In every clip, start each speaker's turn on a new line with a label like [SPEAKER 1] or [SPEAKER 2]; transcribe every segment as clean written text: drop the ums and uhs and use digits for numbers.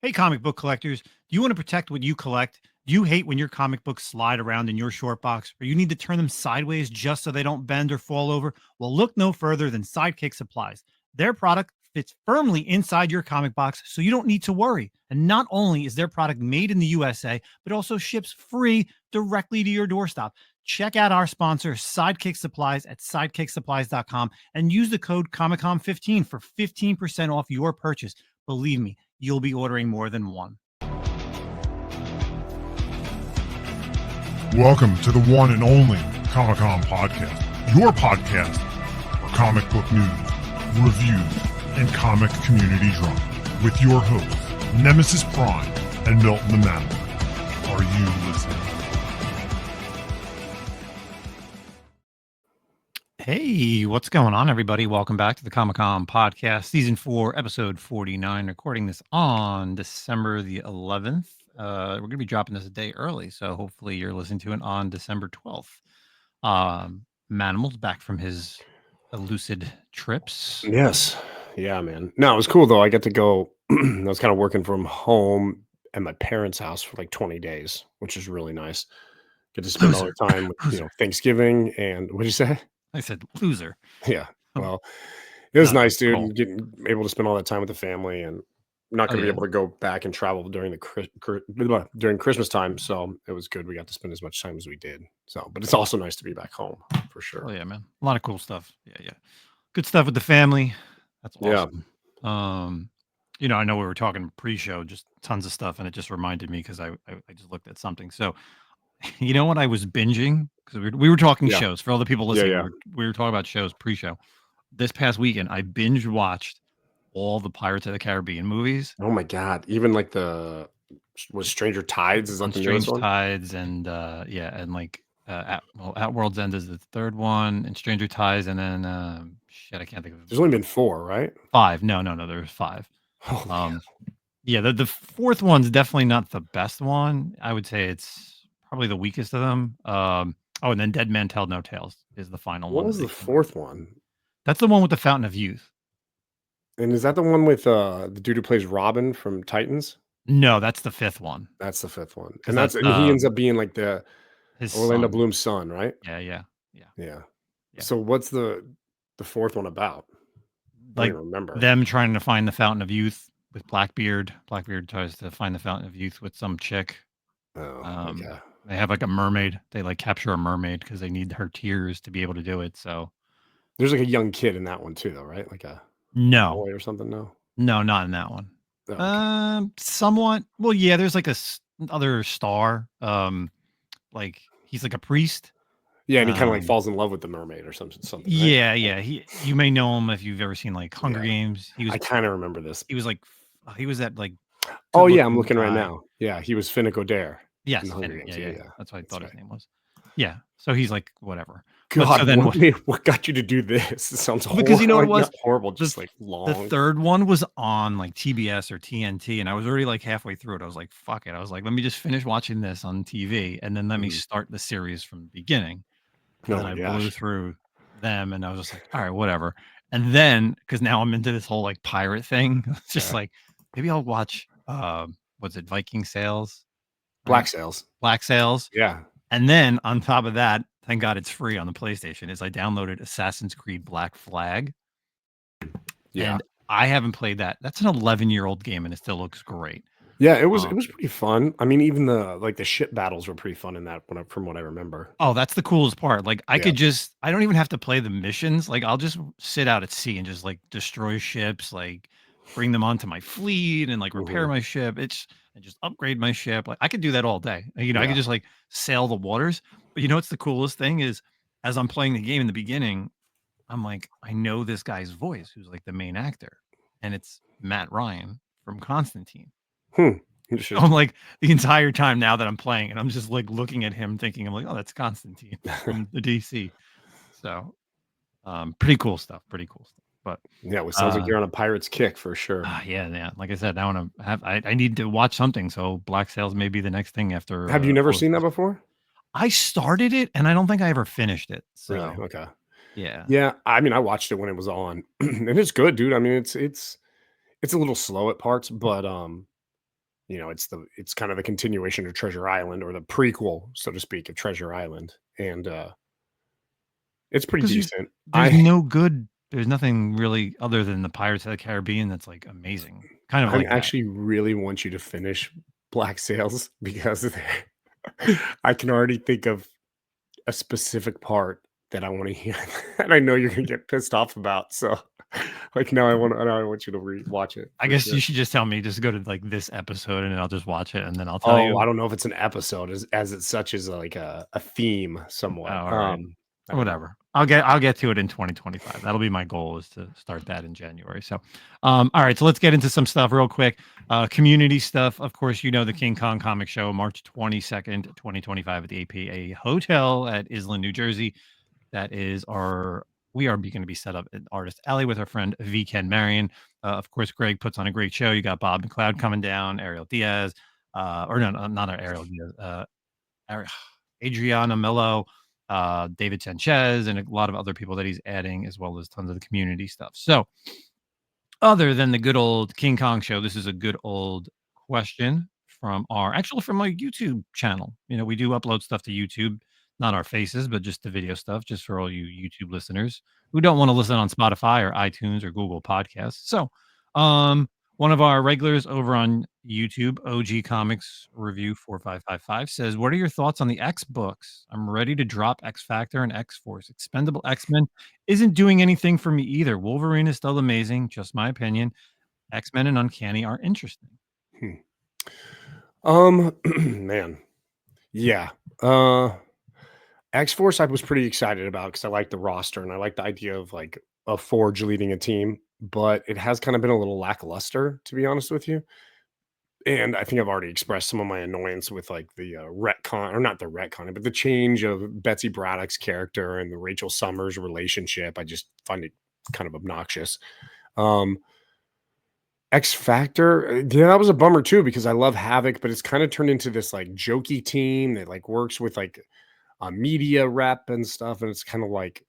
[SPEAKER 1] Hey, comic book collectors, do you want to protect what you collect? Do you hate when your comic books slide around in your short box, or you need to turn them sideways just so they don't bend or fall over? Well, look no further than Sidekick Supplies. Their product fits firmly inside your comic box, so you don't need to worry. And not only is their product made in the USA, but also ships free directly to your doorstep. Check out our sponsor, Sidekick Supplies, at sidekicksupplies.com and use the code ComicCom15 for 15% off your purchase. Believe me, you'll be ordering more than one.
[SPEAKER 2] Welcome to the one and only Comic-Con Podcast, your podcast for comic book news, reviews, and comic community drama, with your hosts, Nemesis Prime and Milton the Manimal. Are you listening?
[SPEAKER 1] Hey, what's going on, everybody? Welcome back to the Comic-Con Podcast, Season 4, Episode 49. Recording this on December the 11th. We're going to be dropping this a day early, so hopefully you're listening to it on December 12th. Manimal's back from his elusive trips.
[SPEAKER 3] Yes. Yeah, man. No, it was cool, though. I get to go, I was kind of working from home at my parents' house for like 20 days, which is really nice. Get to spend all the time with, Thanksgiving and, what did you say?
[SPEAKER 1] I said loser.
[SPEAKER 3] Yeah. Well, it was nice, dude.
[SPEAKER 1] Cool.
[SPEAKER 3] Getting able to spend all that time with the family, and not going to be able to go back and travel during the during Christmas time. So it was good. We got to spend as much time as we did. So, but it's also nice to be back home for sure.
[SPEAKER 1] Oh yeah, man. A lot of cool stuff. Yeah. Good stuff with the family. That's awesome. Yeah. I know we were talking pre-show, just tons of stuff, and it just reminded me because I just looked at something. So, you know what I was binging? Because we were talking shows for all the people listening.
[SPEAKER 3] Yeah.
[SPEAKER 1] We were talking about shows pre-show. This past weekend, I binge watched all the Pirates of the Caribbean movies.
[SPEAKER 3] Oh my god! Even like was Stranger Tides? Is that the newest one?
[SPEAKER 1] Stranger Tides and At World's End is the third one, and Stranger Tides, and then I can't think of it.
[SPEAKER 3] There's only been 4, right?
[SPEAKER 1] 5. No, there's 5.
[SPEAKER 3] Oh,
[SPEAKER 1] yeah, the fourth one's definitely not the best one. I would say it's probably the weakest of them. And then Dead Man Tell No Tales is the final one.
[SPEAKER 3] What was the fourth one?
[SPEAKER 1] That's the one with the Fountain of Youth.
[SPEAKER 3] And is that the one with the dude who plays Robin from Titans?
[SPEAKER 1] No, that's the fifth one.
[SPEAKER 3] That's the fifth one.
[SPEAKER 1] And
[SPEAKER 3] he ends up being like
[SPEAKER 1] his
[SPEAKER 3] Orlando
[SPEAKER 1] son.
[SPEAKER 3] Bloom's son, right?
[SPEAKER 1] Yeah.
[SPEAKER 3] So what's the fourth one about? I don't remember.
[SPEAKER 1] Them trying to find the Fountain of Youth with Blackbeard. Blackbeard tries to find the Fountain of Youth with some chick.
[SPEAKER 3] Oh, okay.
[SPEAKER 1] They have like a mermaid. They like capture a mermaid because they need her tears to be able to do it. So
[SPEAKER 3] there's like a young kid in that one too, though, right? Like a boy or something. No,
[SPEAKER 1] not in that one.
[SPEAKER 3] Oh, okay.
[SPEAKER 1] Somewhat. Well, yeah. There's like other star. Like he's like a priest.
[SPEAKER 3] Yeah, and he kind of like falls in love with the mermaid or something. Right?
[SPEAKER 1] Yeah. You may know him if you've ever seen like Hunger Games.
[SPEAKER 3] I kind of remember this.
[SPEAKER 1] He was that like.
[SPEAKER 3] Oh yeah, I'm looking right now. Yeah, he was Finnick Odair.
[SPEAKER 1] Yes, yeah. That's what I thought his name was. Yeah, so he's like whatever.
[SPEAKER 3] God, what got you to do this? It sounds horrible.
[SPEAKER 1] Because you know it was
[SPEAKER 3] horrible, just like long.
[SPEAKER 1] The third one was on like TBS or TNT, and I was already like halfway through it. I was like, "Fuck it!" I was like, "Let me just finish watching this on TV, and then let me start the series from the beginning." And I blew through them, and I was just like, "All right, whatever." And then because now I'm into this whole like pirate thing, it's just like maybe I'll watch. What's it? Viking Sails.
[SPEAKER 3] Black Sails. Yeah.
[SPEAKER 1] And then on top of that, thank God it's free on the PlayStation, is I downloaded Assassin's Creed Black Flag.
[SPEAKER 3] Yeah.
[SPEAKER 1] And I haven't played that. That's an 11-year-old game and it still looks great.
[SPEAKER 3] Yeah, it was pretty fun. I mean, even the ship battles were pretty fun in that from what I remember.
[SPEAKER 1] Oh, that's the coolest part. Like I don't even have to play the missions. Like I'll just sit out at sea and just like destroy ships, like bring them onto my fleet and like repair my ship. And just upgrade my ship. Like I could do that all day. I could just like sail the waters. But you know what's the coolest thing is, as I'm playing the game in the beginning, I'm like, I know this guy's voice, who's like the main actor, and it's Matt Ryan from Constantine. So I'm like the entire time now that I'm playing, and I'm just like looking at him, thinking, I'm like, oh, that's Constantine from the DC. So, pretty cool stuff. But
[SPEAKER 3] yeah, it sounds like you're on a pirate's kick for sure.
[SPEAKER 1] Yeah. Like I said, I need to watch something. So Black Sails may be the next thing after.
[SPEAKER 3] Have you never seen that before?
[SPEAKER 1] I started it and I don't think I ever finished it. So.
[SPEAKER 3] Really? Okay.
[SPEAKER 1] Yeah.
[SPEAKER 3] I mean, I watched it when it was on, and it's good, dude. I mean, it's a little slow at parts, but it's kind of the continuation of Treasure Island, or the prequel, so to speak, of Treasure Island, and it's pretty
[SPEAKER 1] Because
[SPEAKER 3] decent.
[SPEAKER 1] there's nothing really other than the Pirates of the Caribbean that's like amazing. Kind of
[SPEAKER 3] I'm
[SPEAKER 1] like that.
[SPEAKER 3] actually really want you to finish Black Sails because I can already think of a specific part that I want to hear, and I know you're gonna get pissed off about. So, like now, I want you to watch it.
[SPEAKER 1] I
[SPEAKER 3] For
[SPEAKER 1] guess
[SPEAKER 3] sure.
[SPEAKER 1] you should just tell me, just go to like this episode and I'll just watch it and then I'll tell
[SPEAKER 3] Oh,
[SPEAKER 1] you.
[SPEAKER 3] I don't know if it's an episode as it's such as like a theme
[SPEAKER 1] Oh,
[SPEAKER 3] somewhat.
[SPEAKER 1] all right.
[SPEAKER 3] I don't know.
[SPEAKER 1] Whatever. I'll get to it in 2025. That'll be my goal, is to start that in January. So, all right. So let's get into some stuff real quick. Community stuff. Of course, the King Kong Comic Show, March 22nd, 2025 at the APA Hotel at Island, New Jersey. That is we are going to be set up at Artist Alley with our friend V. Ken Marion. Of course, Greg puts on a great show. You got Bob McLeod coming down, Ariel Diaz, or no, not Ariel Diaz, Adriana Mello, David Sanchez, and a lot of other people that he's adding, as well as tons of the community stuff. So, other than the good old King Kong show, this is a good old question from my YouTube channel. We do upload stuff to YouTube, not our faces, but just the video stuff, just for all you YouTube listeners who don't want to listen on Spotify or iTunes or Google Podcasts. So, one of our regulars over on YouTube, OG Comics Review 4555, says, "What are your thoughts on the X books? I'm ready to drop X Factor and X Force. Expendable X-Men isn't doing anything for me either. Wolverine is still amazing, just my opinion. X-Men and Uncanny are interesting."
[SPEAKER 3] Man, yeah. X-Force I was pretty excited about because I like the roster and I like the idea of like a Forge leading a team, but it has kind of been a little lackluster, to be honest with you. And I think I've already expressed some of my annoyance with like the retcon, or not the retcon, but the change of Betsy Braddock's character and the Rachel Summers relationship. I just find it kind of obnoxious. Um, X Factor, yeah, that was a bummer too because I love Havoc, but it's kind of turned into this like jokey team that like works with like a media rep and stuff, and it's kind of like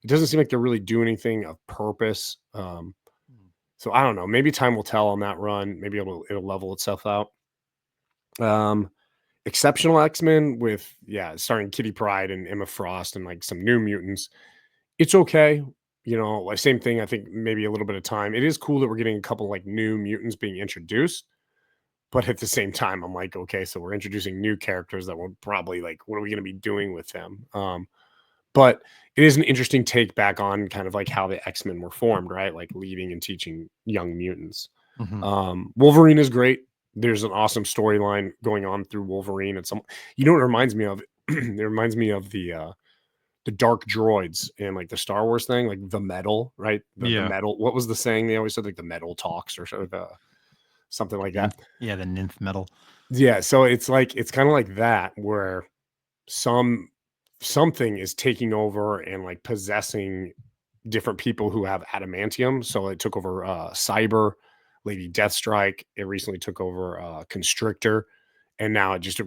[SPEAKER 3] it doesn't seem like they're really doing anything of purpose. So I don't know. Maybe time will tell on that run. Maybe it'll level itself out. Exceptional X-Men with starring Kitty Pryde and Emma Frost and like some new mutants. It's okay. Like same thing. I think maybe a little bit of time. It is cool that we're getting a couple like new mutants being introduced, but at the same time, I'm like, okay, so we're introducing new characters that we're probably like, what are we going to be doing with them? But it is an interesting take back on kind of like how the X-Men were formed, right? Like leading and teaching young mutants. Wolverine is great. There's an awesome storyline going on through Wolverine. And what it reminds me of? It reminds me of the dark droids in like the Star Wars thing, like the metal, right? The metal. What was the saying they always said? Like the metal talks or something like that.
[SPEAKER 1] Yeah, the nymph metal.
[SPEAKER 3] Yeah, so it's kind of like that where something is taking over and like possessing different people who have adamantium. So it took over Cyber, Lady Deathstrike. It recently took over Constrictor, and now it just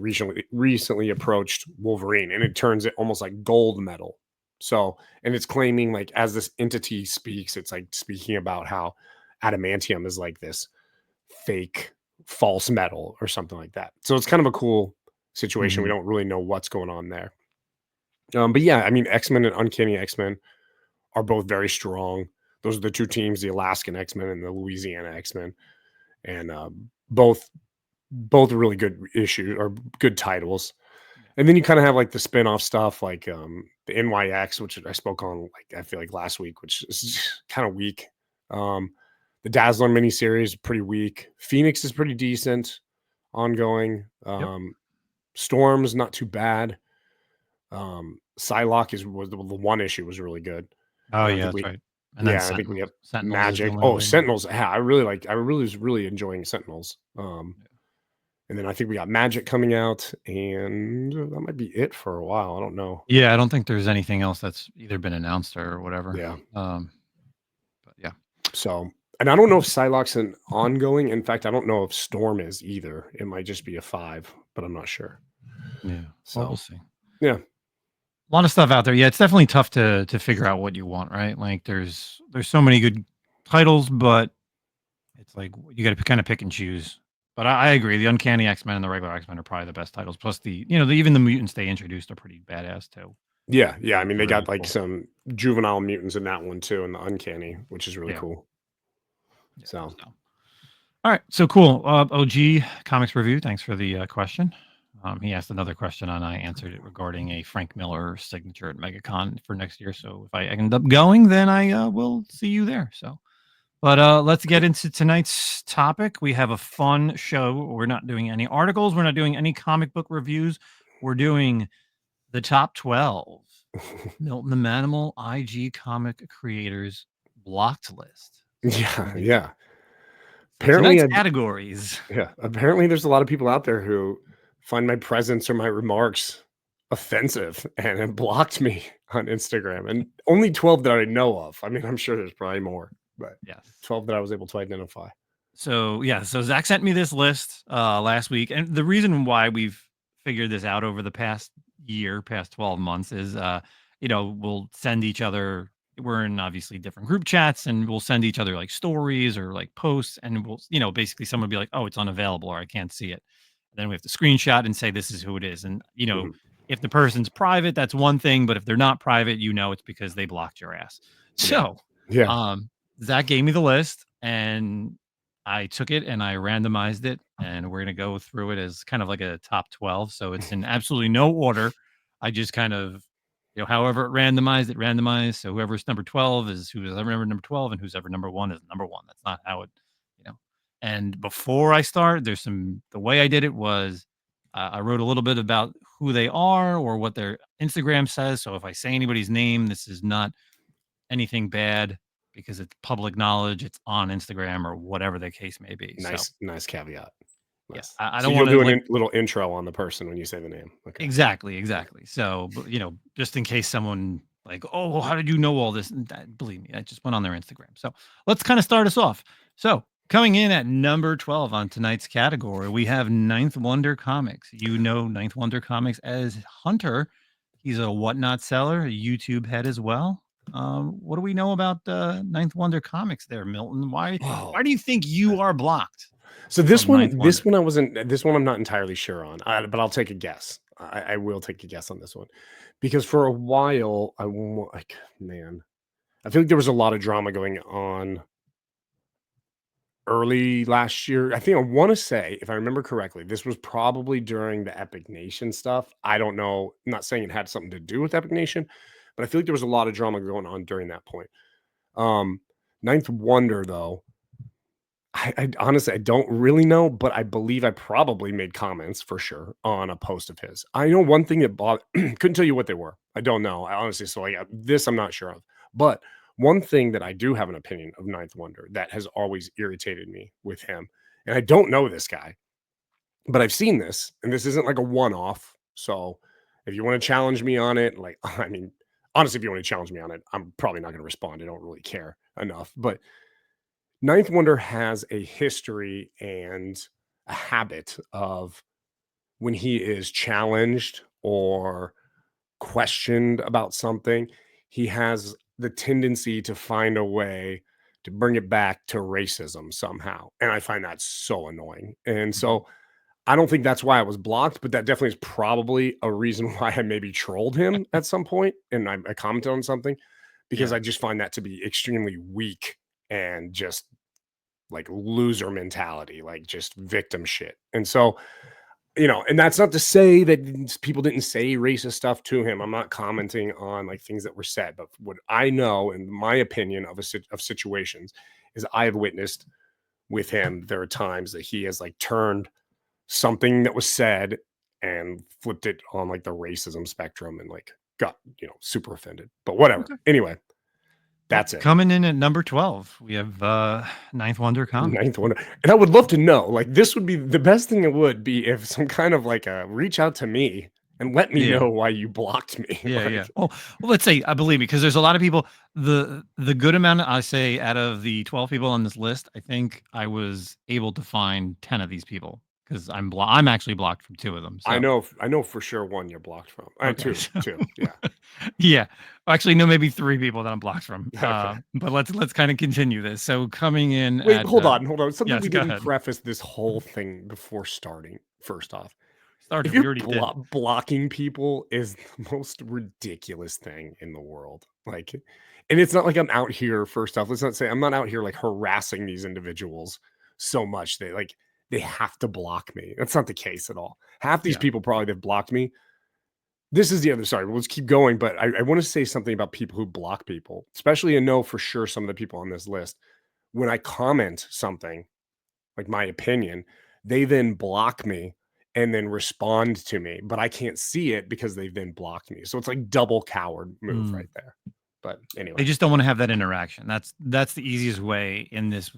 [SPEAKER 3] recently approached Wolverine, and it turns it almost like gold metal. So, and it's claiming like as this entity speaks, it's like speaking about how adamantium is like this fake false metal or something like that. So it's kind of a cool situation. We don't really know what's going on there. But yeah, I mean, X-Men and Uncanny X-Men are both very strong. Those are the two teams, the Alaskan X-Men and the Louisiana X-Men. And both really good issues or good titles. And then you kind of have like the spin-off stuff like the NYX, which I spoke on like I feel like last week, which is kind of weak. The Dazzler miniseries, pretty weak. Phoenix is pretty decent, ongoing. Storm's not too bad. Psylocke was the one issue was really good.
[SPEAKER 1] Oh yeah, that's right. And then
[SPEAKER 3] I think we have
[SPEAKER 1] Sentinels
[SPEAKER 3] Magic. Oh, Sentinels. Yeah, I was really enjoying Sentinels. And then I think we got Magic coming out, and that might be it for a while. I don't know.
[SPEAKER 1] Yeah, I don't think there's anything else that's either been announced or whatever.
[SPEAKER 3] Yeah.
[SPEAKER 1] But yeah.
[SPEAKER 3] So, and I don't know if Psylocke's an ongoing. In fact, I don't know if Storm is either. It might just be a 5, but I'm not sure.
[SPEAKER 1] Yeah. So we'll see.
[SPEAKER 3] Yeah.
[SPEAKER 1] A lot of stuff out there. Yeah, it's definitely tough to figure out what you want, right? Like there's so many good titles, but it's like you got to kind of pick and choose. But I agree. The Uncanny X-Men and the regular X-Men are probably the best titles. Plus even the mutants they introduced are pretty badass too.
[SPEAKER 3] Yeah. I mean, they
[SPEAKER 1] Really
[SPEAKER 3] got like
[SPEAKER 1] cool.
[SPEAKER 3] some juvenile mutants in that one too, and the Uncanny, which is really cool.
[SPEAKER 1] Yeah,
[SPEAKER 3] So.
[SPEAKER 1] All right, so cool. OG Comics Review, thanks for the question. He asked another question and I answered it regarding a Frank Miller signature at MegaCon for next year. So if I end up going, then I will see you there. So, but let's get into tonight's topic. We have a fun show. We're not doing any articles. We're not doing any comic book reviews. We're doing the top 12 Milton the Manimal IG comic creators blocked list.
[SPEAKER 3] Yeah.
[SPEAKER 1] So
[SPEAKER 3] Apparently,
[SPEAKER 1] tonight's categories.
[SPEAKER 3] Yeah, apparently there's a lot of people out there who find my presence or my remarks offensive and have blocked me on Instagram, and only 12 that I know of. I mean, I'm sure there's probably more, but
[SPEAKER 1] Yes.
[SPEAKER 3] 12 that I was able to identify.
[SPEAKER 1] So Zach sent me this list last week, and the reason why we've figured this out over the past 12 months is we'll send each other, we're in obviously different group chats, and we'll send each other like stories or like posts, and we'll basically someone will be like, oh, it's unavailable or I can't see it. And then we have to screenshot and say this is who it is. And if the person's private, that's one thing, but if they're not private, it's because they blocked your ass. So Zach gave me the list and I took it and I randomized it, and we're going to go through it as kind of like a top 12. So it's in absolutely no order. I just kind of, however it randomized. So whoever's number 12 is who's ever number 12, and who's ever number 1 is number 1. That's not how it, And before I start, the way I did it was I wrote a little bit about who they are or what their Instagram says. So if I say anybody's name, this is not anything bad, because it's public knowledge. It's on Instagram or whatever the case may be.
[SPEAKER 3] Nice caveat.
[SPEAKER 1] Yes, I
[SPEAKER 3] so
[SPEAKER 1] don't
[SPEAKER 3] you'll
[SPEAKER 1] want
[SPEAKER 3] do
[SPEAKER 1] to
[SPEAKER 3] little intro on the person when you say the name. Okay.
[SPEAKER 1] Exactly. So, just in case someone like, oh, well, how did you know all this? And believe me, I just went on their Instagram. So let's kind of start us off. So coming in at number 12 on tonight's category, we have Ninth Wonder Comics. Ninth Wonder Comics as Hunter. He's a Whatnot seller, a YouTube head as well. What do we know about Ninth Wonder Comics there, Milton? Why do you think you are blocked?
[SPEAKER 3] So this one I'm not entirely sure on, but I'll take a guess. I will take a guess on this one, because for a while I feel like there was a lot of drama going on early last year. I want to say, if I remember correctly, this was probably during the Epic Nation stuff. I don't know. I'm not saying it had something to do with Epic Nation, but I feel like there was a lot of drama going on during that point. Ninth Wonder, though, I honestly, I don't really know, but I believe I probably made comments for sure on a post of his. I know one thing that bothered, couldn't tell you what they were. I don't know. I honestly, this I'm not sure of. But one thing that I do have an opinion of Ninth Wonder that has always irritated me with him, and I don't know this guy, but I've seen this, and this isn't like a one-off. So if you want to challenge me on it, honestly, if you want to challenge me on it, I'm probably not going to respond. I don't really care enough. But Ninth Wonder has a history and a habit of, when he is challenged or questioned about something, he has the tendency to find a way to bring it back to racism somehow. And I find that so annoying. And so I don't think that's why I was blocked, but that definitely is probably a reason why I maybe trolled him at some point and I commented on something, because I just find that to be extremely weak and just like loser mentality, like just victim shit. And so, and that's not to say that people didn't say racist stuff to him. I'm not commenting on like things that were said, but what I know, in my opinion of situations, is I have witnessed with him, there are times that he has like turned something that was said and flipped it on like the racism spectrum and like got, super offended, but whatever. Okay. Anyway, that's it.
[SPEAKER 1] Coming in at number 12, we have Ninth Wonder Comics.
[SPEAKER 3] Ninth Wonder. And I would love to know, like, this would be the best thing. It would be if some kind of like a reach out to me and let me know why you blocked me.
[SPEAKER 1] Yeah. Well, let's say, I believe me, because there's a lot of people. The good amount, I say, out of the 12 people on this list, I think I was able to find 10 of these people. because I'm actually blocked from 2 of them. So
[SPEAKER 3] I know for sure one you're blocked from.
[SPEAKER 1] okay,
[SPEAKER 3] Two, yeah.
[SPEAKER 1] yeah. Actually, no, maybe 3 people that I'm blocked from.
[SPEAKER 3] Okay.
[SPEAKER 1] But let's kind of continue this. So coming in
[SPEAKER 3] Wait,
[SPEAKER 1] at
[SPEAKER 3] hold on. Something
[SPEAKER 1] yes,
[SPEAKER 3] we
[SPEAKER 1] go
[SPEAKER 3] didn't
[SPEAKER 1] ahead.
[SPEAKER 3] preface this whole thing before starting. First off, if
[SPEAKER 1] We
[SPEAKER 3] you're
[SPEAKER 1] already did.
[SPEAKER 3] blocking people is the most ridiculous thing in the world. Like, and it's not like I'm out here. First off, let's not say I'm not out here like harassing these individuals so much that like they have to block me. That's not the case at all. Half these
[SPEAKER 1] Yeah.
[SPEAKER 3] people probably have blocked me. This is the other side. Let's keep going. But I want to say something about people who block people, especially I know for sure some of the people on this list. When I comment something, like my opinion, they then block me and then respond to me, but I can't see it because they've then blocked me. So it's like double coward move right there. But
[SPEAKER 1] They
[SPEAKER 3] anyway,
[SPEAKER 1] just don't want to have that interaction. That's the easiest way in this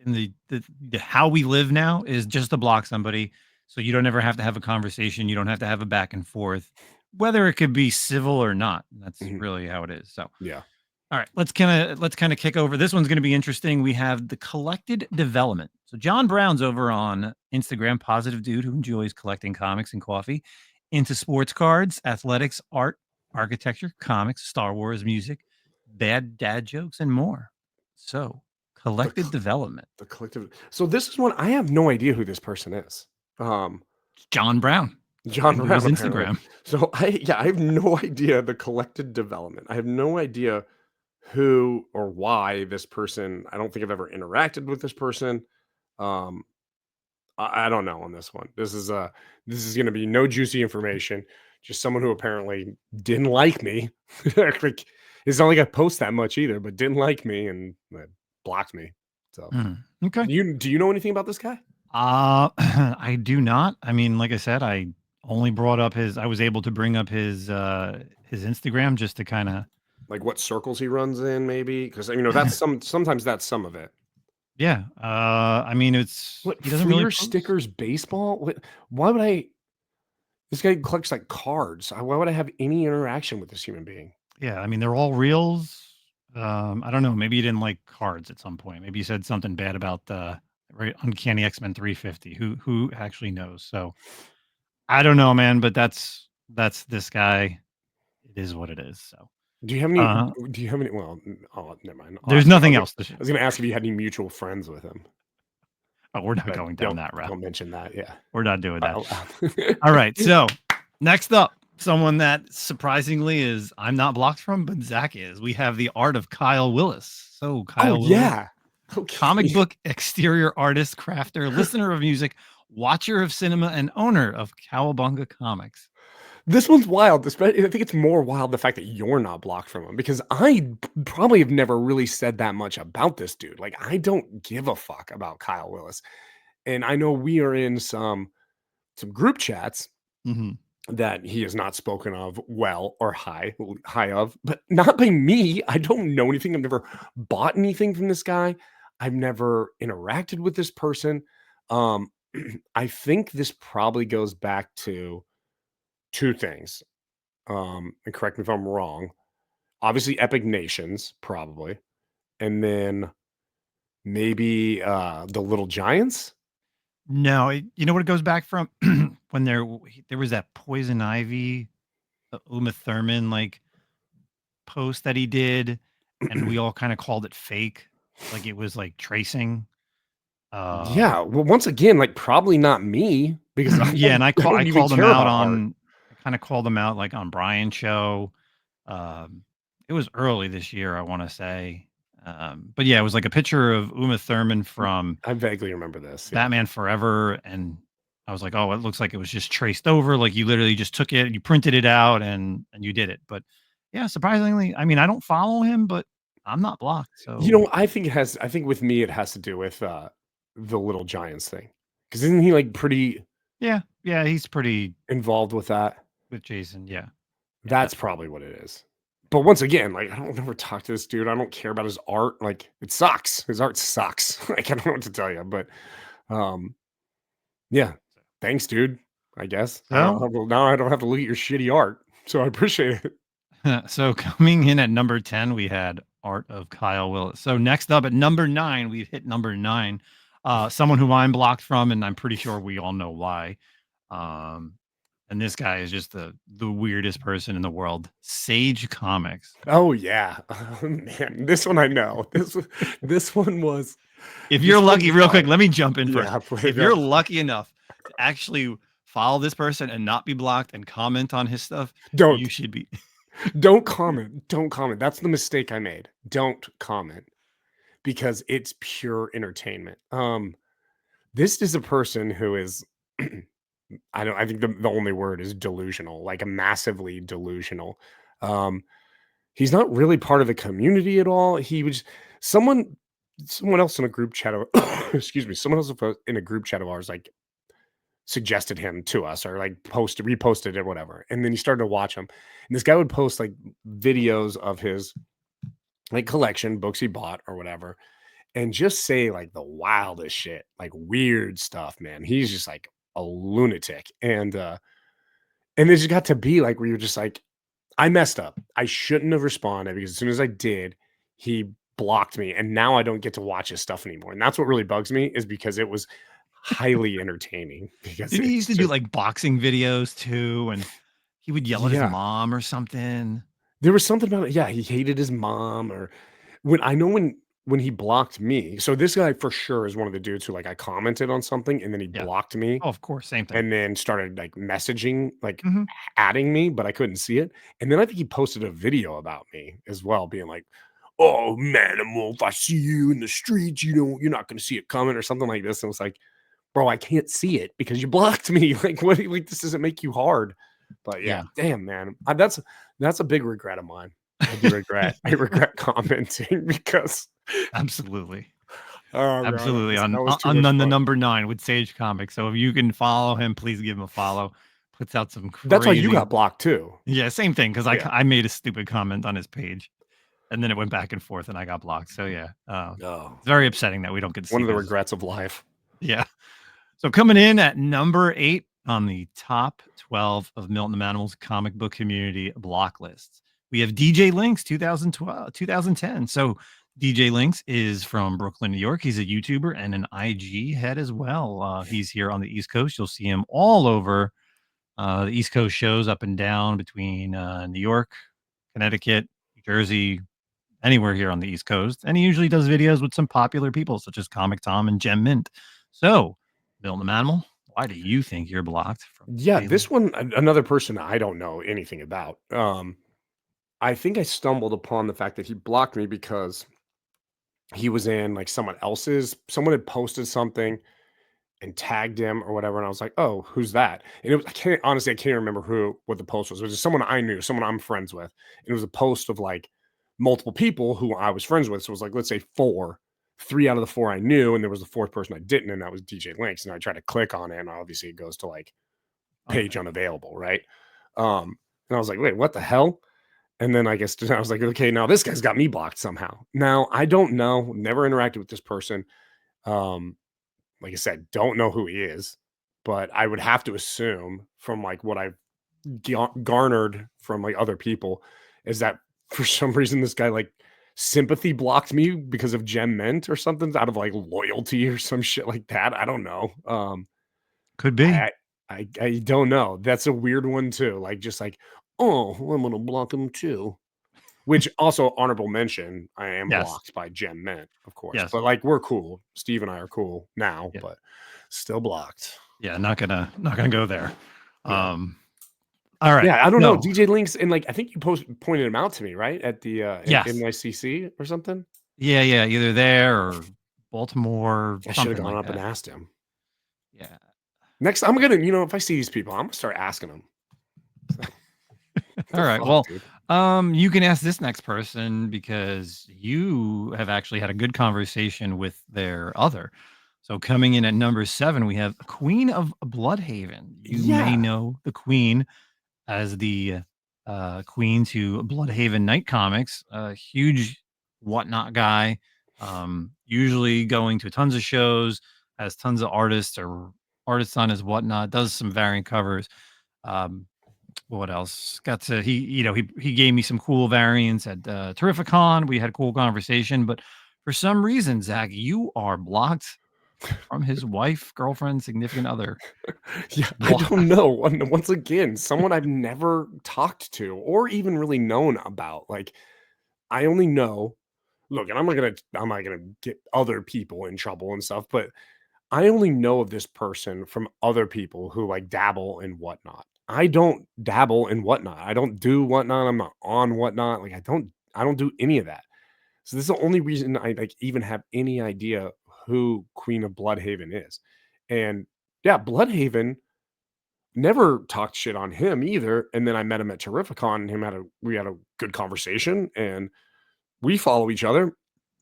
[SPEAKER 1] in the how we live now is just to block somebody so you don't ever have to have a conversation, you don't have to have a back and forth, whether it could be civil or not. That's really how it is. So
[SPEAKER 3] yeah.
[SPEAKER 1] all right, let's kind of kick over. This one's going to be interesting. We have the collected development. So John Brown's over on Instagram, positive dude who enjoys collecting comics and coffee, into sports cards, athletics, art, architecture, comics, Star Wars, music, bad dad jokes, and more. So collected development.
[SPEAKER 3] The collective. So this is one I have no idea who this person is.
[SPEAKER 1] John Brown.
[SPEAKER 3] John
[SPEAKER 1] Go to
[SPEAKER 3] Brown,
[SPEAKER 1] his
[SPEAKER 3] apparently.
[SPEAKER 1] Instagram.
[SPEAKER 3] So I have no idea the collected development. I have no idea who or why this person. I don't think I've ever interacted with this person. Um, I don't know on this one. This is going to be no juicy information. Just someone who apparently didn't like me. Like, it's not like I post that much either, but didn't like me and blocked me. So
[SPEAKER 1] Okay.
[SPEAKER 3] do you know anything about this guy?
[SPEAKER 1] I do not. I mean, like I said, I only brought up I was able to bring up his Instagram just to kind of
[SPEAKER 3] like what circles he runs in, maybe, because that's sometimes that's some of it.
[SPEAKER 1] Yeah. I mean, it's
[SPEAKER 3] What
[SPEAKER 1] he doesn't
[SPEAKER 3] Fleer
[SPEAKER 1] really post.
[SPEAKER 3] stickers baseball? Why would I? This guy collects like cards. Why would I have any interaction with this human being?
[SPEAKER 1] Yeah, I mean, they're all reels. I don't know. Maybe you didn't like cards at some point. Maybe you said something bad about the Uncanny X-Men 350. Who actually knows? So I don't know, man. But that's this guy. It is what it is. So
[SPEAKER 3] Do you have any? Do you have any? Well, oh, never mind.
[SPEAKER 1] there's nothing else.
[SPEAKER 3] I was going to ask if you had any mutual friends with him.
[SPEAKER 1] Oh, we're not going down that route.
[SPEAKER 3] Don't mention that. Yeah,
[SPEAKER 1] we're not doing that. All right. So next up, someone that surprisingly I'm not blocked from, but Zach is. We have the art of Kyle Willis. So Kyle Willis,
[SPEAKER 3] yeah, okay.
[SPEAKER 1] Comic book exterior artist, crafter, listener of music, watcher of cinema, and owner of Cowabunga Comics.
[SPEAKER 3] This one's wild. I think it's more wild the fact that you're not blocked from him, because I probably have never really said that much about this dude. Like, I don't give a fuck about Kyle Willis. And I know we are in some group chats that he has not spoken of well or high of, but not by me. I don't know anything. I've never bought anything from this guy. I've never interacted with this person. I think this probably goes back to two things. And correct me if I'm wrong. Obviously, Epic Nations, probably. And then maybe the Little Giants.
[SPEAKER 1] No, you know what it goes back from? When there was that Poison Ivy, Uma Thurman like post that he did, and we all kind of called it fake, like it was like tracing.
[SPEAKER 3] Yeah, well, once again, like probably not me, because
[SPEAKER 1] yeah, and I called them out on. I kind of called them out like on Brian's show. It was early this year, I want to say. But yeah, it was like a picture of Uma Thurman from
[SPEAKER 3] I vaguely remember this. Yeah.
[SPEAKER 1] Batman Forever, and I was like, oh, it looks like it was just traced over. Like you literally just took it, you printed it out, and you did it. But yeah, surprisingly, I mean, I don't follow him, but I'm not blocked. So
[SPEAKER 3] I think with me it has to do with the Little Giants thing, because isn't he like pretty?
[SPEAKER 1] Yeah, he's pretty
[SPEAKER 3] involved with that.
[SPEAKER 1] With Jason, yeah.
[SPEAKER 3] That's probably what it is. But once again, like, I don't ever talk to this dude. I don't care about his art. Like, it sucks. His art sucks. Like, I don't know what to tell you, but yeah. Thanks, dude. I guess. Now I don't have to look at your shitty art. So I appreciate
[SPEAKER 1] it. So coming in at number 10, we had Art of Kyle Willis. So next up at number 9, we've hit number 9. someone who I'm blocked from, and I'm pretty sure we all know why. Um, and this guy is just the weirdest person in the world. Sage Comics.
[SPEAKER 3] Oh yeah. Oh, man, this one I know. This one was
[SPEAKER 1] If you're
[SPEAKER 3] this
[SPEAKER 1] lucky,
[SPEAKER 3] one's
[SPEAKER 1] real quick, let me jump in first.
[SPEAKER 3] yeah, play
[SPEAKER 1] If
[SPEAKER 3] it up.
[SPEAKER 1] you're lucky enough to actually follow this person and not be blocked and comment on his stuff, you
[SPEAKER 3] Don't.
[SPEAKER 1] should be.
[SPEAKER 3] Don't comment. Don't comment. That's the mistake I made. Don't comment because it's pure entertainment. This is a person who is I think the only word is delusional, like a massively delusional. Um, he's not really part of the community at all. He was someone someone else in a group chat of excuse me, someone else in a group chat of ours like suggested him to us or like reposted it or whatever. And then he started to watch him. And this guy would post like videos of his like collection, books he bought or whatever, and just say like the wildest shit, like weird stuff, man. He's just like a lunatic. And it just got to be like where you're just like, I messed up. I shouldn't have responded because as soon as I did, he blocked me. And now I don't get to watch his stuff anymore. And that's what really bugs me is because it was highly entertaining because
[SPEAKER 1] Didn't he used
[SPEAKER 3] it's
[SPEAKER 1] to do
[SPEAKER 3] just
[SPEAKER 1] like boxing videos too? And he would yell at his
[SPEAKER 3] yeah.
[SPEAKER 1] mom or something.
[SPEAKER 3] There was something about it. Yeah, he hated his mom or when he blocked me. So this guy for sure is one of the dudes who like I commented on something and then he
[SPEAKER 1] Yeah.
[SPEAKER 3] blocked me
[SPEAKER 1] Oh, of course. Same thing.
[SPEAKER 3] and then started like messaging, like
[SPEAKER 1] Hmm.
[SPEAKER 3] adding me, but I couldn't see it. And then I think he posted a video about me as well, being like, "Oh, Manimal, if I see you in the streets, you're not going to see it coming," or something like this. And it's like, bro, I can't see it because you blocked me. Like, what? Like, this doesn't make you hard. But yeah,
[SPEAKER 1] Yeah.
[SPEAKER 3] damn, man, that's a big regret of mine. I regret commenting because
[SPEAKER 1] Absolutely.
[SPEAKER 3] oh god,
[SPEAKER 1] Absolutely.
[SPEAKER 3] that
[SPEAKER 1] On
[SPEAKER 3] was too
[SPEAKER 1] on
[SPEAKER 3] much
[SPEAKER 1] the
[SPEAKER 3] fun.
[SPEAKER 1] number 9 with Sage Comics. So if you can follow him, please give him a follow. Puts out some
[SPEAKER 3] That's why you
[SPEAKER 1] crazy.
[SPEAKER 3] got blocked too.
[SPEAKER 1] Yeah, same thing. Because
[SPEAKER 3] Yeah.
[SPEAKER 1] I made a stupid comment on his page, and then it went back and forth, and I got blocked. So yeah,
[SPEAKER 3] Oh,
[SPEAKER 1] it's very upsetting that we don't get to
[SPEAKER 3] one
[SPEAKER 1] see
[SPEAKER 3] of the
[SPEAKER 1] his.
[SPEAKER 3] regrets of life.
[SPEAKER 1] Yeah. So coming in at number 8 on the top 12 of Milton the Manimal's comic book community block lists, we have DJ Lynx 2012, 2010. So DJ Lynx is from Brooklyn, New York. He's a YouTuber and an IG head as well. He's here on the East Coast. You'll see him all over the East Coast shows up and down between New York, Connecticut, New Jersey, anywhere here on the East Coast. And he usually does videos with some popular people such as Comic Tom and Gem Mint. So, Bill the Manimal, why do you think you're blocked from
[SPEAKER 3] Yeah,
[SPEAKER 1] DJ Lynx?
[SPEAKER 3] this one, another person I don't know anything about. I think I stumbled upon the fact that he blocked me because he was in like someone had posted something and tagged him or whatever, and I was like, "Oh, who's that?" And I can't remember what the post was. It was just someone I knew, someone I'm friends with. And it was a post of like multiple people who I was friends with. So it was like, let's say four. Three out of the four I knew, and there was the fourth person I didn't, and that was DJ Links. And I tried to click on it, and obviously it goes to like page
[SPEAKER 1] Unavailable.
[SPEAKER 3] unavailable, right? And I was like, wait, what the hell? And then I guess I was like, okay, now this guy's got me blocked somehow. Now I don't know, never interacted with this person. Um, like I said, don't know who he is, but I would have to assume from like what I've garnered from like other people is that for some reason this guy like sympathy blocked me because of Gem Mint or something out of like loyalty or some shit like that. I don't know.
[SPEAKER 1] Could be.
[SPEAKER 3] I I don't know. That's a weird one too. Like just like, oh, well, I'm gonna block him too. Which also honorable mention, I am
[SPEAKER 1] Yes.
[SPEAKER 3] blocked by Gem Mint, of course.
[SPEAKER 1] Yes.
[SPEAKER 3] But like we're cool. Steve and I are cool now,
[SPEAKER 1] Yeah.
[SPEAKER 3] but still blocked.
[SPEAKER 1] Yeah. Not gonna go there.
[SPEAKER 3] Yeah.
[SPEAKER 1] All right.
[SPEAKER 3] Yeah, I don't know.
[SPEAKER 1] No.
[SPEAKER 3] DJ Links and like I think you pointed him out to me, right? At the
[SPEAKER 1] Yes.
[SPEAKER 3] NYCC or something.
[SPEAKER 1] Yeah. Yeah. Either there or Baltimore,
[SPEAKER 3] I should have
[SPEAKER 1] something
[SPEAKER 3] gone
[SPEAKER 1] like
[SPEAKER 3] up and
[SPEAKER 1] that.
[SPEAKER 3] asked him.
[SPEAKER 1] Yeah.
[SPEAKER 3] Next, I'm gonna, if I see these people, I'm gonna start asking them.
[SPEAKER 1] All right.
[SPEAKER 3] Fuck,
[SPEAKER 1] Well,
[SPEAKER 3] dude.
[SPEAKER 1] you can ask this next person because you have actually had a good conversation with their other. So coming in at number 7, we have Queen of Bloodhaven. You may
[SPEAKER 3] Yeah.
[SPEAKER 1] know the Queen as the queen to Bloodhaven Night Comics, a huge whatnot guy, usually going to tons of shows, has tons of artists or artists on his whatnot, does some variant covers. Um, what else? Got to he gave me some cool variants at Terrificon. We had a cool conversation, but for some reason, Zach, you are blocked from his wife, girlfriend, significant other.
[SPEAKER 3] Yeah, I don't know. Once again, someone I've never talked to or even really known about. Like, I only know. Look, and I'm not gonna get other people in trouble and stuff, but I only know of this person from other people who like dabble in whatnot. I don't dabble in whatnot. I don't do whatnot. I'm not on whatnot. Like I don't do any of that. So this is the only reason I like even have any idea who Queen of Bloodhaven is. And yeah, Bloodhaven never talked shit on him either. And then I met him at Terrificon and we had a good conversation and we follow each other.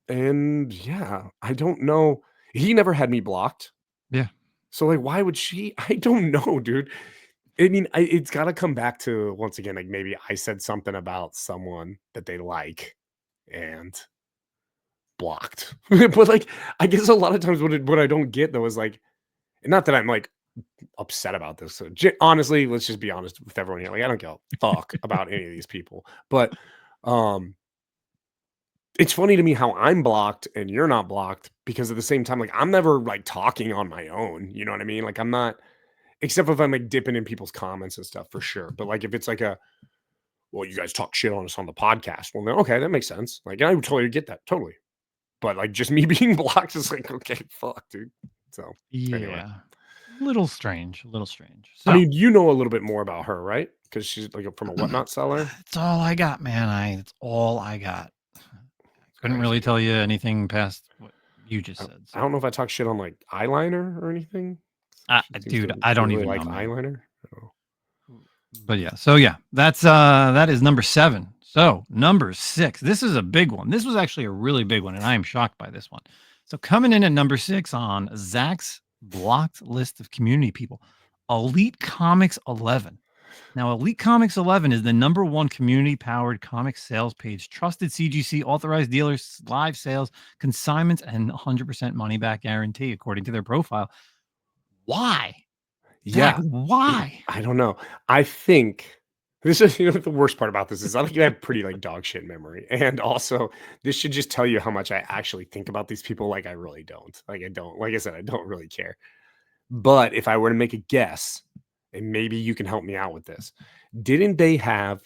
[SPEAKER 3] And yeah, I don't know. He never had me blocked.
[SPEAKER 1] Yeah.
[SPEAKER 3] So like why would she? I don't know, dude. I mean, it's got to come back to once again, like maybe I said something about someone that they like and blocked. But like, I guess a lot of times what I don't get though is like, not that I'm like upset about this. So honestly, let's just be honest with everyone here. Like, I don't give a fuck about any of these people. But um, it's funny to me how I'm blocked and you're not blocked because at the same time, like I'm never like talking on my own. You know what I mean? Like I'm not, except if I'm like dipping in people's comments and stuff for sure. But like if it's like well, you guys talk shit on us on the podcast. Well, then okay, that makes sense. Like I would totally get that, totally. But like just me being blocked is like, okay, fuck, dude. So anyway.
[SPEAKER 1] Yeah. Little strange. A little strange.
[SPEAKER 3] I
[SPEAKER 1] So
[SPEAKER 3] mean, you know a little bit more about her, right? Because she's like from a whatnot seller.
[SPEAKER 1] it's all I got, man. It's all I got. Couldn't really
[SPEAKER 3] Crazy.
[SPEAKER 1] tell you anything past what you just said.
[SPEAKER 3] I don't know if I talk shit on like eyeliner or anything. She seems
[SPEAKER 1] Dude,
[SPEAKER 3] to
[SPEAKER 1] I don't
[SPEAKER 3] really
[SPEAKER 1] even know,
[SPEAKER 3] like
[SPEAKER 1] man.
[SPEAKER 3] eyeliner. Oh.
[SPEAKER 1] But yeah, so yeah, that is number 7. So number 6, this is a big one. This was actually a really big one, and I am shocked by this one. So coming in at number 6 on Zach's blocked list of community people, Elite Comics 11. Now, Elite Comics 11 is the number 1 community-powered comic sales page, trusted CGC, authorized dealers, live sales, consignments, and 100% money-back guarantee, according to their profile. Why? Zach,
[SPEAKER 3] Yeah.
[SPEAKER 1] why?
[SPEAKER 3] I don't know. I think this is what the worst part about this is I think I have pretty like dog shit memory. And also this should just tell you how much I actually think about these people. Like I really don't. Like I don't, like I said, I don't really care. But if I were to make a guess, and maybe you can help me out with this, didn't they have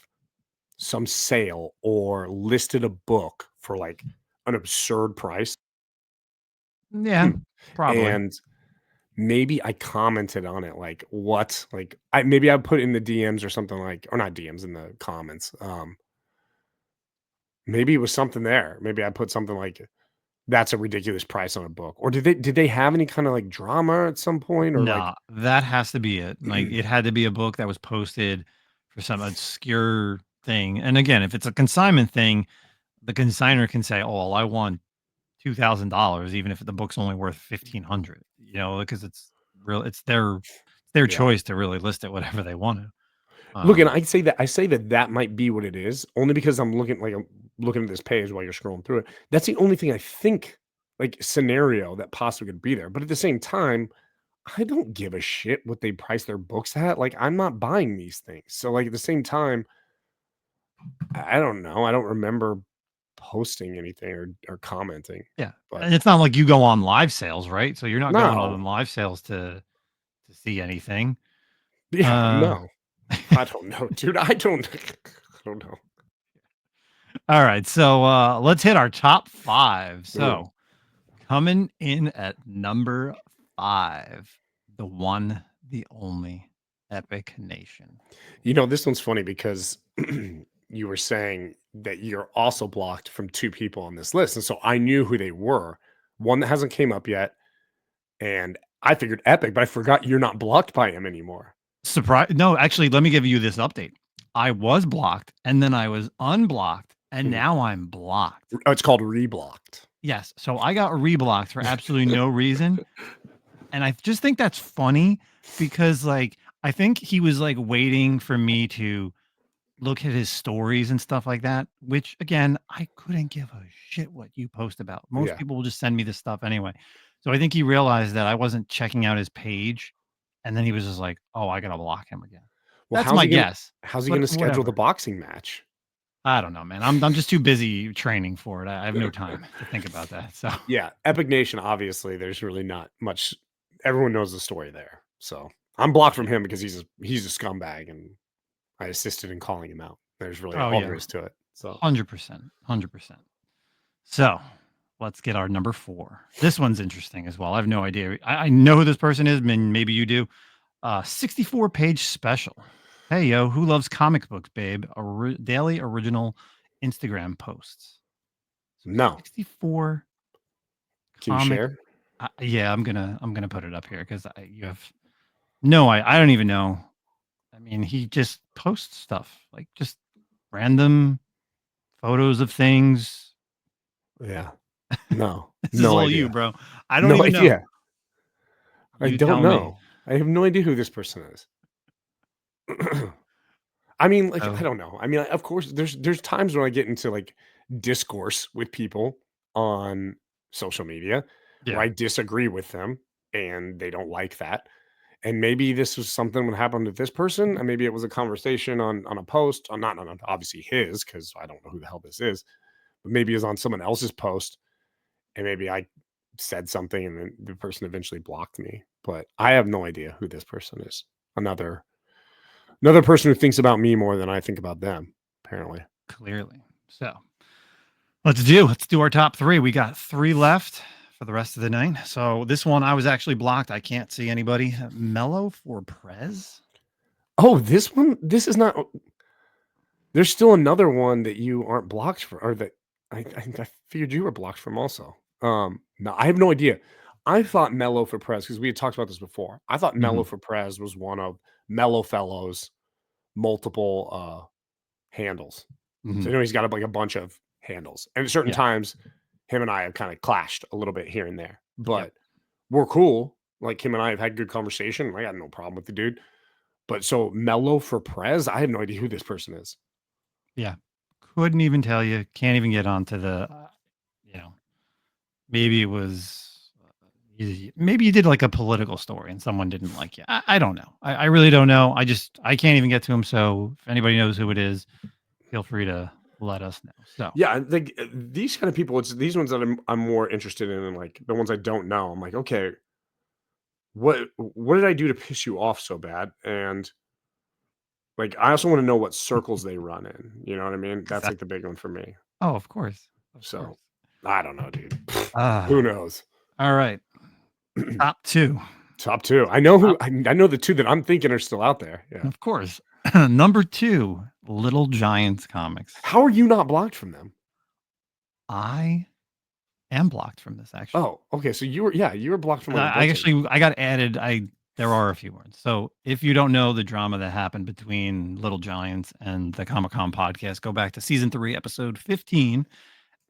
[SPEAKER 3] some sale or listed a book for like an absurd price?
[SPEAKER 1] Yeah, probably.
[SPEAKER 3] And maybe I commented on it, like, what? Like, I put in the DMs or something like, or not DMs in the comments. Maybe it was something there. Maybe I put something like, "That's a ridiculous price on a book." Or did they have any kind of like drama at some point, or like,
[SPEAKER 1] No, that has to be it. Like, it had to be a book that was posted for some obscure thing. And again, if it's a consignment thing, the consigner can say, "Oh, well, I want $2,000, even if the book's only worth 1,500." Because it's their
[SPEAKER 3] yeah.
[SPEAKER 1] choice to really list it whatever they want to.
[SPEAKER 3] Look, and
[SPEAKER 1] Um,
[SPEAKER 3] I say that might be what it is, only because I'm looking at this page while you're scrolling through it. That's the only thing I think, like, scenario that possibly could be there. But at the same time, I don't give a shit what they price their books at. Like, I'm not buying these things. So, like, at the same time, I don't know. I don't remember posting anything or commenting.
[SPEAKER 1] yeah,
[SPEAKER 3] But
[SPEAKER 1] and it's not like you go on live sales, right? So you're not going
[SPEAKER 3] no,
[SPEAKER 1] on live sales to see anything.
[SPEAKER 3] yeah,
[SPEAKER 1] Uh,
[SPEAKER 3] no, I don't know, dude. I don't, I don't know.
[SPEAKER 1] all right, so let's hit our top 5.
[SPEAKER 3] Ooh.
[SPEAKER 1] So coming in at number 5, the one, the only Epic Nation.
[SPEAKER 3] This one's funny because you were saying that you're also blocked from 2 people on this list, and so I knew who they were. One that hasn't came up yet, and I figured Epic, but I forgot you're not blocked by him anymore.
[SPEAKER 1] Surprise! No, actually, let me give you this update. I was blocked, and then I was unblocked, and
[SPEAKER 3] Mhm.
[SPEAKER 1] now I'm blocked.
[SPEAKER 3] Oh, it's called reblocked.
[SPEAKER 1] Yes, so I got reblocked for absolutely no reason, and I just think that's funny because, like, I think he was like waiting for me to look at his stories and stuff like that, which again, I couldn't give a shit what you post about. Most
[SPEAKER 3] Yeah.
[SPEAKER 1] people will just send me this stuff anyway. So I think he realized that I wasn't checking out his page, and then he was just like, "Oh, I gotta block him again."
[SPEAKER 3] Well,
[SPEAKER 1] That's my guess,
[SPEAKER 3] how's he
[SPEAKER 1] but
[SPEAKER 3] gonna schedule the
[SPEAKER 1] whatever.
[SPEAKER 3] boxing match?
[SPEAKER 1] I don't know, man. I'm just too busy training for it. I have no time to think about that. So
[SPEAKER 3] Yeah, Epic Nation, obviously, there's really not much. Everyone knows the story there. So I'm blocked from
[SPEAKER 1] yeah.
[SPEAKER 3] him because he's a scumbag, and I assisted in calling him out. There's really
[SPEAKER 1] Oh
[SPEAKER 3] all there
[SPEAKER 1] yeah.
[SPEAKER 3] is to it. So
[SPEAKER 1] 100%. 100%. So let's get our number 4. This one's interesting as well. I have no idea. I know who this person is. Maybe you do. 64-page special. Hey, yo, who loves comic books, babe? Daily original Instagram posts. So
[SPEAKER 3] no,
[SPEAKER 1] 64
[SPEAKER 3] can you
[SPEAKER 1] comic.
[SPEAKER 3] share?
[SPEAKER 1] Yeah, I'm gonna put it up here because you have no. I don't even know. I mean, he just posts stuff like just random photos of things.
[SPEAKER 3] Yeah, no,
[SPEAKER 1] This is
[SPEAKER 3] no
[SPEAKER 1] all you,
[SPEAKER 3] idea,
[SPEAKER 1] bro. I don't
[SPEAKER 3] no
[SPEAKER 1] even know.
[SPEAKER 3] idea. I
[SPEAKER 1] You
[SPEAKER 3] don't
[SPEAKER 1] tell me.
[SPEAKER 3] know. I have no idea who this person is. I mean, like, I
[SPEAKER 1] So
[SPEAKER 3] don't know. I mean, of course, there's times when I get into like discourse with people on social media where
[SPEAKER 1] yeah,
[SPEAKER 3] I disagree with them and they don't like that. And maybe this was something that happened with this person, and maybe it was a conversation on a post, on not on obviously his, because I don't know who the hell this is, but maybe it's on someone else's post, and maybe I said something and then the person eventually blocked me. But I have no idea who this person is. Another person who thinks about me more than I think about them, apparently.
[SPEAKER 1] clearly. So let's do our top 3. We got 3 left for the rest of the night. So this one I was actually blocked. I can't see anybody. Mellow for Prez.
[SPEAKER 3] Oh, this one, this is not. There's still another one that you aren't blocked for, or that I figured you were blocked from also. No, I have no idea. I thought Mellow for Prez, because we had talked about this before. I thought Mellow
[SPEAKER 1] Mhm,
[SPEAKER 3] for Prez was one of Mellow Fellow's multiple handles. So
[SPEAKER 1] mhm.
[SPEAKER 3] you know he's got like a bunch of handles, and at certain
[SPEAKER 1] Yeah.
[SPEAKER 3] times, him and I have kind of clashed a little bit here and there,
[SPEAKER 1] Yep.
[SPEAKER 3] but we're cool. Like him and I have had good conversation. I got no problem with the dude. But so Mellow for Prez, I have no idea who this person is.
[SPEAKER 1] Yeah. Couldn't even tell you. Can't even get onto the, you know, maybe it was, maybe you did like a political story and someone didn't like you. I don't know. I really don't know. I can't even get to him. So if anybody knows who it is, feel free to let us know. So
[SPEAKER 3] Yeah, I think these kind of people, it's these ones that I'm more interested in, and like the ones I don't know. I'm like, okay, what did I do to piss you off so bad? And like, I also want to know what circles they run in. You know what I mean? That's like
[SPEAKER 1] exactly.
[SPEAKER 3] the big one for me.
[SPEAKER 1] Oh, of course. Of course.
[SPEAKER 3] So I don't know, dude. Who
[SPEAKER 1] Ah,
[SPEAKER 3] knows?
[SPEAKER 1] all right. Top 2.
[SPEAKER 3] Top two. I know who.
[SPEAKER 1] Top,
[SPEAKER 3] I know the two that I'm thinking are still out there. Yeah.
[SPEAKER 1] of course. Number 2, Little Giants comics.
[SPEAKER 3] How are you not blocked from them?
[SPEAKER 1] I am blocked from this actually.
[SPEAKER 3] Oh, okay. So you were, yeah, you were blocked from
[SPEAKER 1] And
[SPEAKER 3] like a
[SPEAKER 1] I
[SPEAKER 3] bunch of.
[SPEAKER 1] actually I got added. There are a few words. So if you don't know the drama that happened between Little Giants and the Comic Con podcast, go back to season 3, episode 15,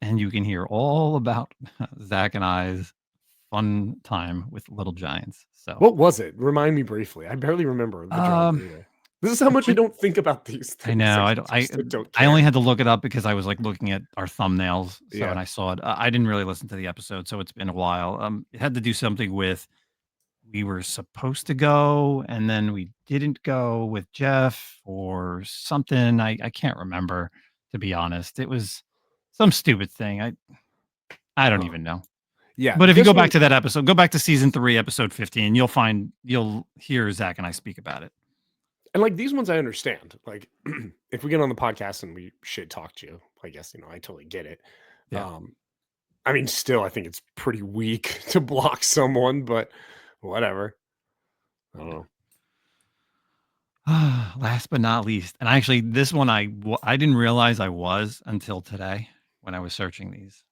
[SPEAKER 1] and you can hear all about Zach and I's fun time with Little Giants. So
[SPEAKER 3] What was it? Remind me briefly. I barely remember the drama
[SPEAKER 1] um
[SPEAKER 3] either. This is how much I don't think about these
[SPEAKER 1] I
[SPEAKER 3] things.
[SPEAKER 1] know.
[SPEAKER 3] Like,
[SPEAKER 1] I don't.
[SPEAKER 3] I don't
[SPEAKER 1] I only
[SPEAKER 3] care.
[SPEAKER 1] had to look it up because I was like looking at our thumbnails. So and
[SPEAKER 3] Yeah.
[SPEAKER 1] I saw it. I didn't really listen to the episode, so it's been a while. It had to do something with we were supposed to go and then we didn't go with Jeff or something. I can't remember, to be honest. It was some stupid thing. I don't
[SPEAKER 3] Huh.
[SPEAKER 1] even know.
[SPEAKER 3] Yeah.
[SPEAKER 1] But if you
[SPEAKER 3] This
[SPEAKER 1] go
[SPEAKER 3] one,
[SPEAKER 1] back to that episode, go back to season 3, episode 15, you'll hear Zach and I speak about it.
[SPEAKER 3] and like these ones, I understand. Like, if we get on the podcast and we shit talk you, I guess, I totally get it.
[SPEAKER 1] Yeah.
[SPEAKER 3] Um, I mean, still, I think it's pretty weak to block someone, but whatever. I don't
[SPEAKER 1] Yeah.
[SPEAKER 3] know.
[SPEAKER 1] Last but not least, and actually, this one I didn't realize I was until today when I was searching these.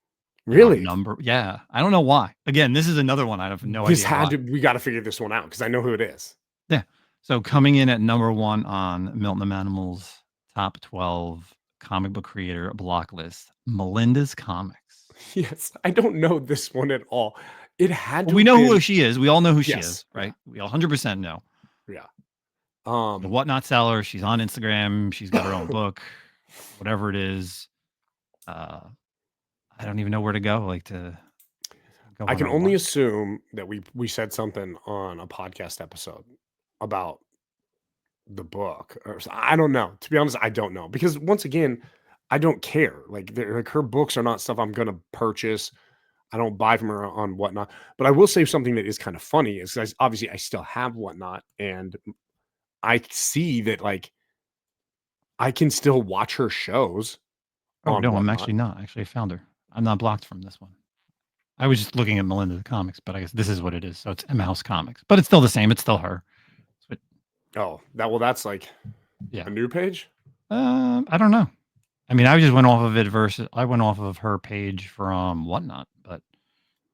[SPEAKER 1] And our
[SPEAKER 3] Really?
[SPEAKER 1] number, yeah, I don't know why. Again, this is another one I have no
[SPEAKER 3] This
[SPEAKER 1] idea
[SPEAKER 3] had
[SPEAKER 1] why.
[SPEAKER 3] to, we got to figure this one out because I know who it is.
[SPEAKER 1] Yeah. So coming in at number 1 on Milton Manimal's top 12 comic book creator block list, Melinda's Comics.
[SPEAKER 3] Yes. I don't know this one at all. It had
[SPEAKER 1] Well,
[SPEAKER 3] to
[SPEAKER 1] we
[SPEAKER 3] have
[SPEAKER 1] know who
[SPEAKER 3] been,
[SPEAKER 1] she is. We all know who she
[SPEAKER 3] yes.
[SPEAKER 1] is,
[SPEAKER 3] Yeah.
[SPEAKER 1] right? We all 100% know.
[SPEAKER 3] Yeah.
[SPEAKER 1] The Whatnot seller. She's on Instagram. She's got her own book, whatever it is. Uh, I don't even know where to go. Like to go
[SPEAKER 3] I
[SPEAKER 1] on
[SPEAKER 3] can
[SPEAKER 1] her
[SPEAKER 3] only
[SPEAKER 1] what?
[SPEAKER 3] assume that we said something on a podcast episode about the book, or I don't know. To be honest, I don't know because once again, I don't care. Like, her books are not stuff I'm gonna purchase. I don't buy from her on Whatnot. But I will say something that is kind of funny is obviously I still have Whatnot, and I see that like I can still watch her shows
[SPEAKER 1] Oh
[SPEAKER 3] on
[SPEAKER 1] no, I'm
[SPEAKER 3] Whatnot.
[SPEAKER 1] actually not. Actually, I found her. I'm not blocked from this one. I was just looking at Melinda the Comics, but I guess this is what it is. So it's Emma House Comics, but it's still the same. It's still her.
[SPEAKER 3] Oh, that's like
[SPEAKER 1] Yeah.
[SPEAKER 3] a new page.
[SPEAKER 1] I don't know. I mean, I just went off of it I went off of her page from Whatnot, but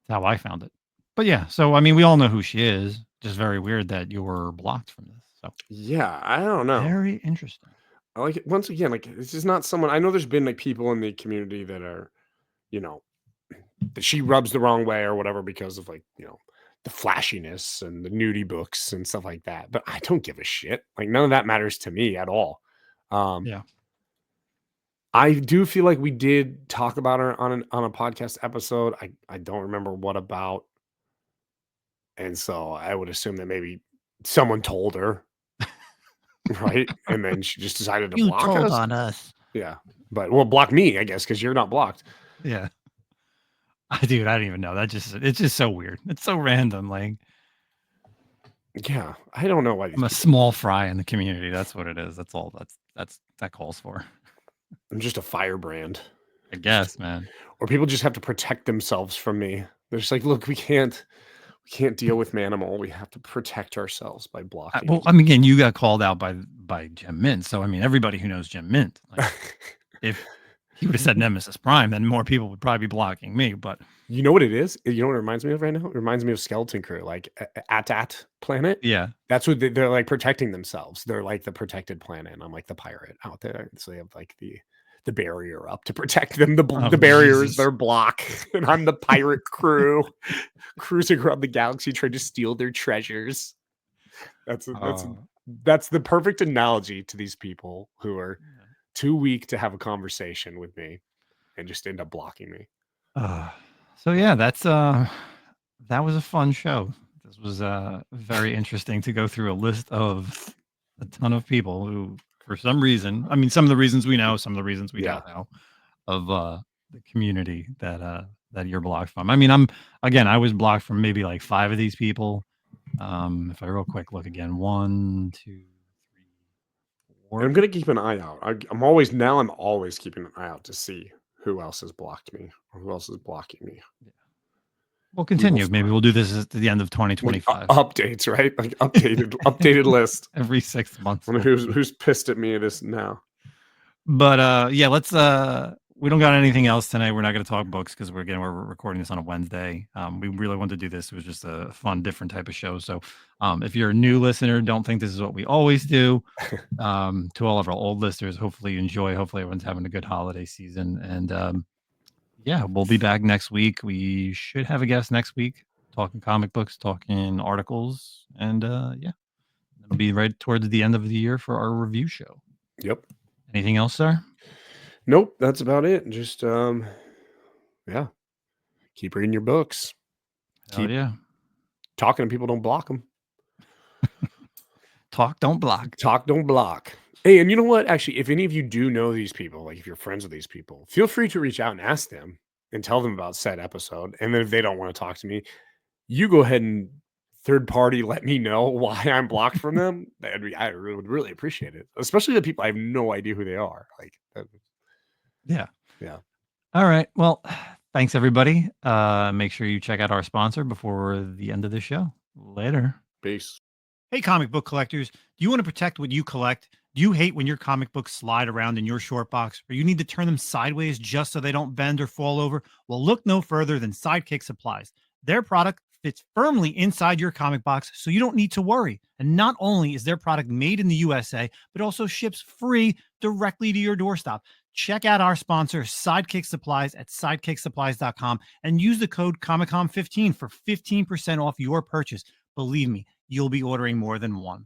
[SPEAKER 1] that's how I found it. But yeah, so I mean, we all know who she is. Just very weird that you were blocked from this. So
[SPEAKER 3] Yeah, I don't know.
[SPEAKER 1] very interesting.
[SPEAKER 3] I like it. Once again, like this is not someone I know. There's been like people in the community that are, you know, that she rubs the wrong way or whatever because of like, the flashiness and the nudie books and stuff like that. But I don't give a shit. Like none of that matters to me at all.
[SPEAKER 1] Yeah.
[SPEAKER 3] I do feel like we did talk about her on a podcast episode. I don't remember what about. And so I would assume that maybe someone told her, right? And then she just decided to
[SPEAKER 1] You
[SPEAKER 3] block
[SPEAKER 1] told
[SPEAKER 3] us.
[SPEAKER 1] on us.
[SPEAKER 3] Yeah. But block me, I guess, because you're not blocked.
[SPEAKER 1] Yeah. Dude, I don't even know. It's just so weird. It's so random. Like
[SPEAKER 3] Yeah. I don't know why
[SPEAKER 1] I'm a small fry in the community. That's what it is. That's all that calls for.
[SPEAKER 3] I'm just a firebrand.
[SPEAKER 1] I guess, man.
[SPEAKER 3] Or people just have to protect themselves from me. They're just like, look, we can't deal with Manimal. We have to protect ourselves by blocking.
[SPEAKER 1] Well, I mean, again, you got called out by Jim Mint. So I mean, everybody who knows Jim Mint, like, if he would have said Nemesis Prime, then more people would probably be blocking me. But
[SPEAKER 3] you know what it is? You know what it reminds me of right now? It reminds me of Skeleton Crew, like At Planet.
[SPEAKER 1] yeah.
[SPEAKER 3] That's what they're like, protecting themselves. They're like the protected planet, and I'm like the pirate out there. So they have like the barrier up to protect them. The barrier is their block, and I'm the pirate crew cruising around the galaxy trying to steal their treasures. That's the perfect analogy to these people who are too weak to have a conversation with me and just end up blocking me.
[SPEAKER 1] So yeah, that was a fun show. This was very interesting to go through a list of a ton of people who, for some reason, I mean, some of the reasons we know, some of the reasons we don't know, of the community that you're blocked from. I mean, I was blocked from maybe like 5 of these people. If I real quick look again, 1, 2, 3, 4.
[SPEAKER 3] I'm gonna keep an eye out. I'm always keeping an eye out to see who else has blocked me or who else is blocking me.
[SPEAKER 1] Yeah. We'll continue. Maybe we'll do this at the end of 2025.
[SPEAKER 3] Like, updates, right? Like updated list
[SPEAKER 1] every 6 months.
[SPEAKER 3] I wonder who's pissed at me at this now.
[SPEAKER 1] But yeah, let's we don't got anything else tonight. We're not going to talk books because we're recording this on a Wednesday. We really wanted to do this. It was just a fun, different type of show. So if you're a new listener, don't think this is what we always do. To all of our old listeners, hopefully you enjoy. Hopefully everyone's having a good holiday season. And yeah, we'll be back next week. We should have a guest next week talking comic books, talking articles. And yeah, it'll be right towards the end of the year for our review show.
[SPEAKER 3] Yep.
[SPEAKER 1] Anything else, sir?
[SPEAKER 3] Nope, that's about it. Just yeah. Keep reading your books.
[SPEAKER 1] Keep
[SPEAKER 3] talking to people, don't block them.
[SPEAKER 1] Talk, don't block.
[SPEAKER 3] Talk, don't block. Hey, and you know what? Actually, if any of you do know these people, like if you're friends with these people, feel free to reach out and ask them and tell them about said episode. And then if they don't want to talk to me, you go ahead and third party let me know why I'm blocked from them. I would really appreciate it, especially the people I have no idea who they are. Like,
[SPEAKER 1] yeah.
[SPEAKER 3] All
[SPEAKER 1] right. Well, thanks everybody. Make sure you check out our sponsor before the end of the show. Later.
[SPEAKER 3] Peace.
[SPEAKER 1] Hey, comic book collectors. Do you want to protect what you collect? Do you hate when your comic books slide around in your short box, or you need to turn them sideways just so they don't bend or fall over? Well, look no further than Sidekick Supplies. Their product fits firmly inside your comic box, so you don't need to worry. And not only is their product made in the USA, but also ships free directly to your doorstep. Check out our sponsor, Sidekick Supplies, at sidekicksupplies.com and use the code ComicCom15 for 15% off your purchase. Believe me, you'll be ordering more than one.